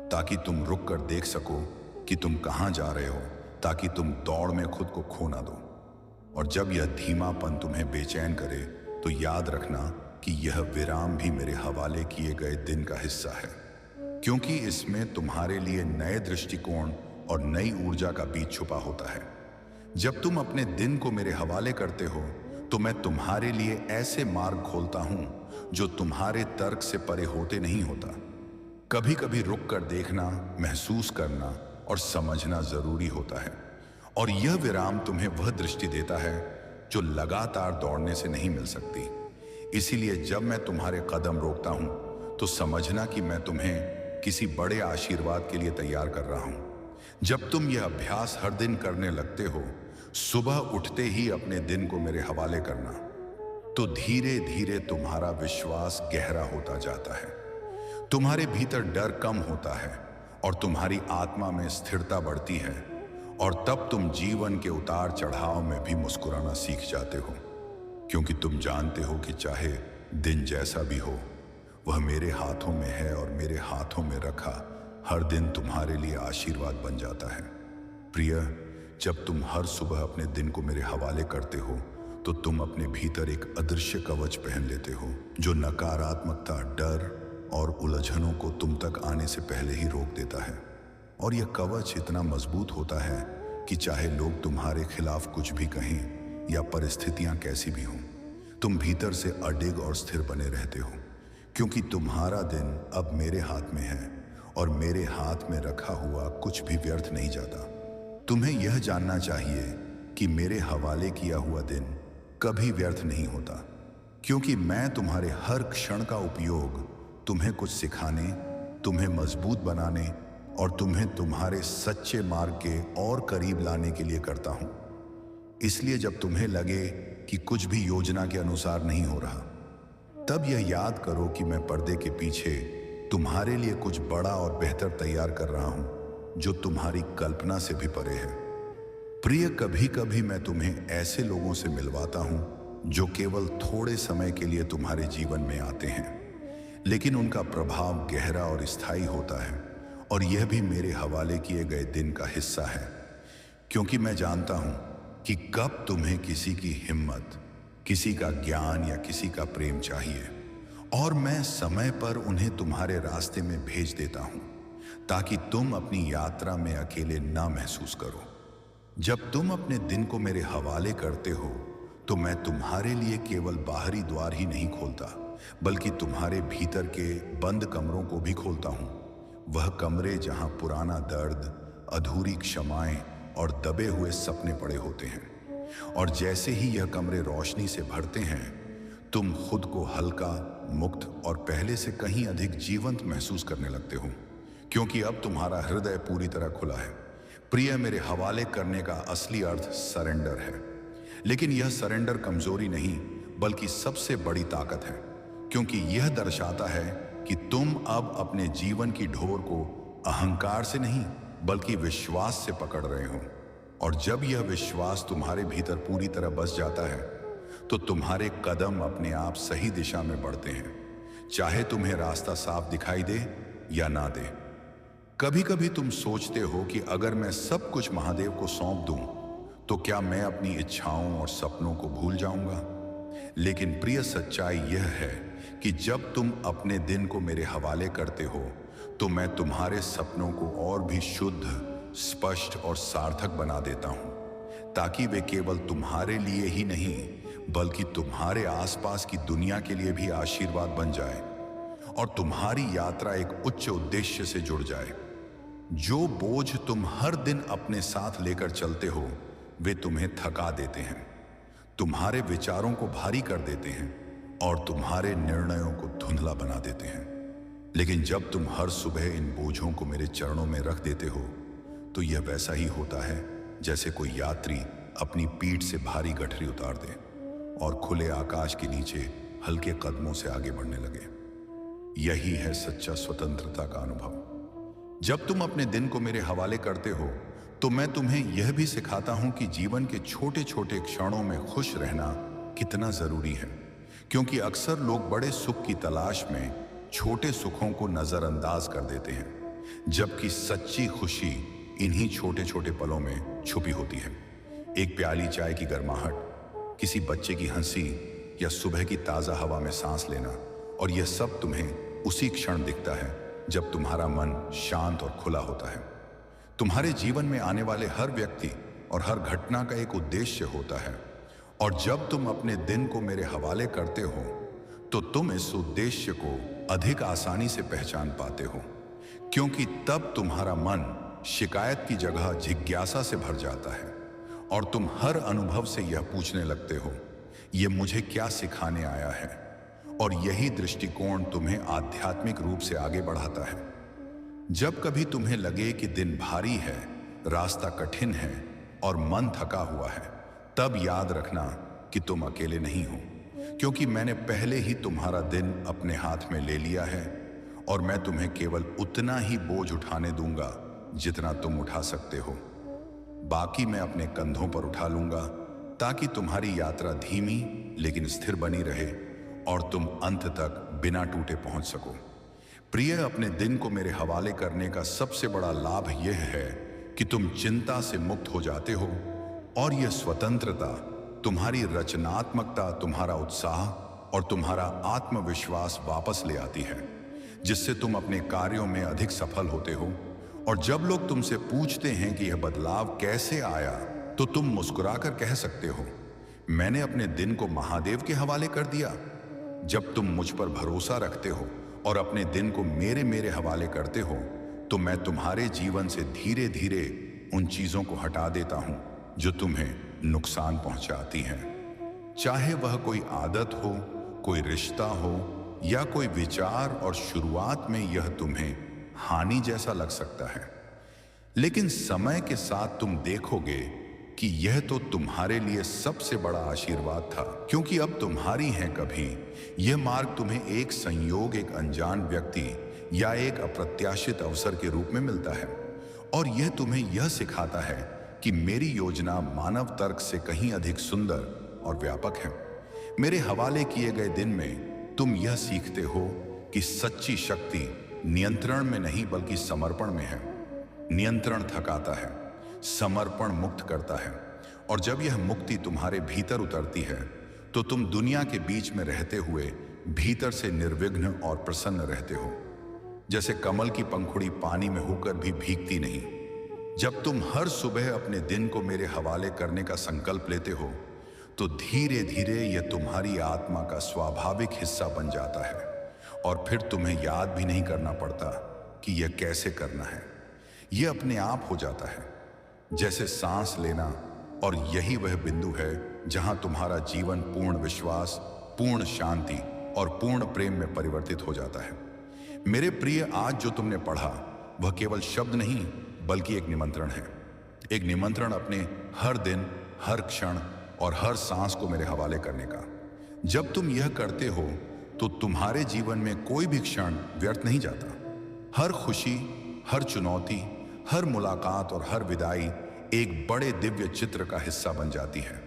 ताकि तुम रुक कर देख सको कि तुम कहां जा रहे हो, ताकि तुम दौड़ में खुद को खो ना दो। और जब यह धीमापन तुम्हें बेचैन करे तो याद रखना कि यह विराम भी मेरे हवाले किए गए दिन का हिस्सा है, क्योंकि इसमें तुम्हारे लिए नए दृष्टिकोण और नई ऊर्जा का बीज छुपा होता है। जब तुम अपने दिन को मेरे हवाले करते हो तो मैं तुम्हारे लिए ऐसे मार्ग खोलता हूं जो तुम्हारे तर्क से परे होते नहीं होता। कभी कभी रुक कर देखना, महसूस करना और समझना जरूरी होता है, और यह विराम तुम्हें वह दृष्टि देता है जो लगातार दौड़ने से नहीं मिल सकती। इसीलिए जब मैं तुम्हारे कदम रोकता हूं तो समझना कि मैं तुम्हें किसी बड़े आशीर्वाद के लिए तैयार कर रहा हूं। जब तुम यह अभ्यास हर दिन करने लगते हो, सुबह उठते ही अपने दिन को मेरे हवाले करना, तो धीरे धीरे तुम्हारा विश्वास गहरा होता जाता है, तुम्हारे भीतर डर कम होता है और तुम्हारी आत्मा में स्थिरता बढ़ती है। और तब तुम जीवन के उतार चढ़ाव में भी मुस्कुराना सीख जाते हो, क्योंकि तुम जानते हो कि चाहे दिन जैसा भी हो, वह मेरे हाथों में है, और मेरे हाथों में रखा हर दिन तुम्हारे लिए आशीर्वाद बन जाता है। प्रिय, जब तुम हर सुबह अपने दिन को मेरे हवाले करते हो तो तुम अपने भीतर एक अदृश्य कवच पहन लेते हो, जो नकारात्मकता, डर और उलझनों को तुम तक आने से पहले ही रोक देता है। और यह कवच इतना मजबूत होता है कि चाहे लोग तुम्हारे खिलाफ कुछ भी कहें या परिस्थितियां कैसी भी हों, तुम भीतर से अडिग और स्थिर बने रहते हो, क्योंकि तुम्हारा दिन अब मेरे हाथ में है, और मेरे हाथ में रखा हुआ कुछ भी व्यर्थ नहीं जाता। तुम्हें यह जानना चाहिए कि मेरे हवाले किया हुआ दिन कभी व्यर्थ नहीं होता, क्योंकि मैं तुम्हारे हर क्षण का उपयोग तुम्हें कुछ सिखाने, तुम्हें मजबूत बनाने और तुम्हें तुम्हारे सच्चे मार्ग के और करीब लाने के लिए करता हूं। इसलिए जब तुम्हें लगे कि कुछ भी योजना के अनुसार नहीं हो रहा, तब यह याद करो कि मैं पर्दे के पीछे तुम्हारे लिए कुछ बड़ा और बेहतर तैयार कर रहा हूं, जो तुम्हारी कल्पना से भी परे है। प्रिय, कभी कभी मैं तुम्हें ऐसे लोगों से मिलवाता हूं जो केवल थोड़े समय के लिए तुम्हारे जीवन में आते हैं, लेकिन उनका प्रभाव गहरा और स्थायी होता है, और यह भी मेरे हवाले किए गए दिन का हिस्सा है, क्योंकि मैं जानता हूं कि कब तुम्हें किसी की हिम्मत, किसी का ज्ञान या किसी का प्रेम चाहिए, और मैं समय पर उन्हें तुम्हारे रास्ते में भेज देता हूं ताकि तुम अपनी यात्रा में अकेले ना महसूस करो। जब तुम अपने दिन को मेरे हवाले करते हो तो मैं तुम्हारे लिए केवल बाहरी द्वार ही नहीं खोलता, बल्कि तुम्हारे भीतर के बंद कमरों को भी खोलता हूं। वह कमरे जहां पुराना दर्द, अधूरी क्षमाएं और दबे हुए सपने पड़े होते हैं। और जैसे ही यह कमरे रोशनी से भरते हैं, तुम खुद को हल्का, मुक्त और पहले से कहीं अधिक जीवंत महसूस करने लगते हो, क्योंकि अब तुम्हारा हृदय पूरी तरह खुला है। प्रिय, मेरे हवाले करने का असली अर्थ सरेंडर है, लेकिन यह सरेंडर कमजोरी नहीं बल्कि सबसे बड़ी ताकत है, क्योंकि यह दर्शाता है कि तुम अब अपने जीवन की ढोर को अहंकार से नहीं बल्कि विश्वास से पकड़ रहे हो। और जब यह विश्वास तुम्हारे भीतर पूरी तरह बस जाता है तो तुम्हारे कदम अपने आप सही दिशा में बढ़ते हैं, चाहे तुम्हें रास्ता साफ दिखाई दे या ना दे। कभी कभी तुम सोचते हो कि अगर मैं सब कुछ महादेव को सौंप दूं तो क्या मैं अपनी इच्छाओं और सपनों को भूल जाऊंगा। लेकिन प्रिय, सच्चाई यह है कि जब तुम अपने दिन को मेरे हवाले करते हो तो मैं तुम्हारे सपनों को और भी शुद्ध, स्पष्ट और सार्थक बना देता हूं, ताकि वे केवल तुम्हारे लिए ही नहीं बल्कि तुम्हारे आसपास की दुनिया के लिए भी आशीर्वाद बन जाए, और तुम्हारी यात्रा एक उच्च उद्देश्य से जुड़ जाए। जो बोझ तुम हर दिन अपने साथ लेकर चलते हो वे तुम्हें थका देते हैं, तुम्हारे विचारों को भारी कर देते हैं और तुम्हारे निर्णयों को धुंधला बना देते हैं। लेकिन जब तुम हर सुबह इन बोझों को मेरे चरणों में रख देते हो तो यह वैसा ही होता है जैसे कोई यात्री अपनी पीठ से भारी गठरी उतार दे और खुले आकाश के नीचे हल्के कदमों से आगे बढ़ने लगे। यही है सच्चा स्वतंत्रता का अनुभव। जब तुम अपने दिन को मेरे हवाले करते हो तो मैं तुम्हें यह भी सिखाता हूं कि जीवन के छोटे छोटे क्षणों में खुश रहना कितना जरूरी है, क्योंकि अक्सर लोग बड़े सुख की तलाश में छोटे सुखों को नजरअंदाज कर देते हैं, जबकि सच्ची खुशी इन्हीं छोटे छोटे पलों में छुपी होती है। एक प्याली चाय की गर्माहट, किसी बच्चे की हंसी या सुबह की ताजा हवा में सांस लेना, और यह सब तुम्हें उसी क्षण दिखता है जब तुम्हारा मन शांत और खुला होता है। तुम्हारे जीवन में आने वाले हर व्यक्ति और हर घटना का एक उद्देश्य होता है, और जब तुम अपने दिन को मेरे हवाले करते हो तो तुम इस उद्देश्य को अधिक आसानी से पहचान पाते हो, क्योंकि तब तुम्हारा मन शिकायत की जगह जिज्ञासा से भर जाता है और तुम हर अनुभव से यह पूछने लगते हो, यह मुझे क्या सिखाने आया है। और यही दृष्टिकोण तुम्हें आध्यात्मिक रूप से आगे बढ़ाता है। जब कभी तुम्हें लगे कि दिन भारी है, रास्ता कठिन है और मन थका हुआ है, तब याद रखना कि तुम अकेले नहीं हो, क्योंकि मैंने पहले ही तुम्हारा दिन अपने हाथ में ले लिया है, और मैं तुम्हें केवल उतना ही बोझ उठाने दूंगा जितना तुम उठा सकते हो। बाकी मैं अपने कंधों पर उठा लूंगा, ताकि तुम्हारी यात्रा धीमी लेकिन स्थिर बनी रहे और तुम अंत तक बिना टूटे पहुंच सको। प्रिय, अपने दिन को मेरे हवाले करने का सबसे बड़ा लाभ यह है कि तुम चिंता से मुक्त हो जाते हो, और यह स्वतंत्रता तुम्हारी रचनात्मकता, तुम्हारा उत्साह और तुम्हारा आत्मविश्वास वापस ले आती है, जिससे तुम अपने कार्यों में अधिक सफल होते हो। और जब लोग तुमसे पूछते हैं कि यह बदलाव कैसे आया, तो तुम मुस्कुराकर कह सकते हो, मैंने अपने दिन को महादेव के हवाले कर दिया। जब तुम मुझ पर भरोसा रखते हो और अपने दिन को मेरे हवाले करते हो, तो मैं तुम्हारे जीवन से धीरे धीरे उन चीजों को हटा देता हूं जो तुम्हें नुकसान पहुंचाती हैं। चाहे वह कोई आदत हो, कोई रिश्ता हो या कोई विचार, और शुरुआत में यह तुम्हें हानि जैसा लग सकता है, लेकिन समय के साथ तुम देखोगे कि यह तो तुम्हारे लिए सबसे बड़ा आशीर्वाद था, क्योंकि अब तुम्हारी है कभी यह मार्ग तुम्हें एक संयोग, एक अनजान व्यक्ति या एक अप्रत्याशित अवसर के रूप में मिलता है। और यह तुम्हें यह सिखाता है कि मेरी योजना मानव तर्क से कहीं अधिक सुंदर और व्यापक है। मेरे हवाले किए गए दिन में तुम यह सीखते हो कि सच्ची शक्ति नियंत्रण में नहीं बल्कि समर्पण में है। नियंत्रण थकाता है, समर्पण मुक्त करता है, और जब यह मुक्ति तुम्हारे भीतर उतरती है तो तुम दुनिया के बीच में रहते हुए भीतर से निर्विघ्न और प्रसन्न रहते हो। जैसे कमल की पंखुड़ी पानी में होकर भी भीगती नहीं। जब तुम हर सुबह अपने दिन को मेरे हवाले करने का संकल्प लेते हो तो धीरे धीरे यह तुम्हारी आत्मा का स्वाभाविक हिस्सा बन जाता है, और फिर तुम्हें याद भी नहीं करना पड़ता कि यह कैसे करना है। यह अपने आप हो जाता है, जैसे सांस लेना। और यही वह बिंदु है जहां तुम्हारा जीवन पूर्ण विश्वास, पूर्ण शांति और पूर्ण प्रेम में परिवर्तित हो जाता है। मेरे प्रिय, आज जो तुमने पढ़ा वह केवल शब्द नहीं बल्कि एक निमंत्रण है। एक निमंत्रण अपने हर दिन, हर क्षण और हर सांस को मेरे हवाले करने का। जब तुम यह करते हो तो तुम्हारे जीवन में कोई भी क्षण व्यर्थ नहीं जाता। हर खुशी, हर चुनौती, हर मुलाकात और हर विदाई एक बड़े दिव्य चित्र का हिस्सा बन जाती है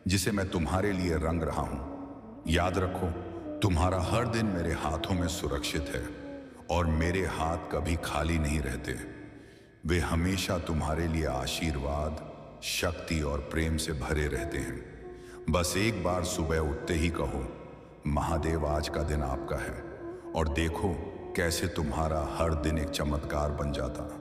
जिसे मैं तुम्हारे लिए रंग रहा हूं। याद रखो, तुम्हारा हर दिन मेरे हाथों में सुरक्षित है, और मेरे हाथ कभी खाली नहीं रहते। वे हमेशा तुम्हारे लिए आशीर्वाद, शक्ति और प्रेम से भरे रहते हैं। बस एक बार सुबह उठते ही कहो, महादेव आज का दिन आपका है, और देखो कैसे तुम्हारा हर दिन एक चमत्कार बन जाता।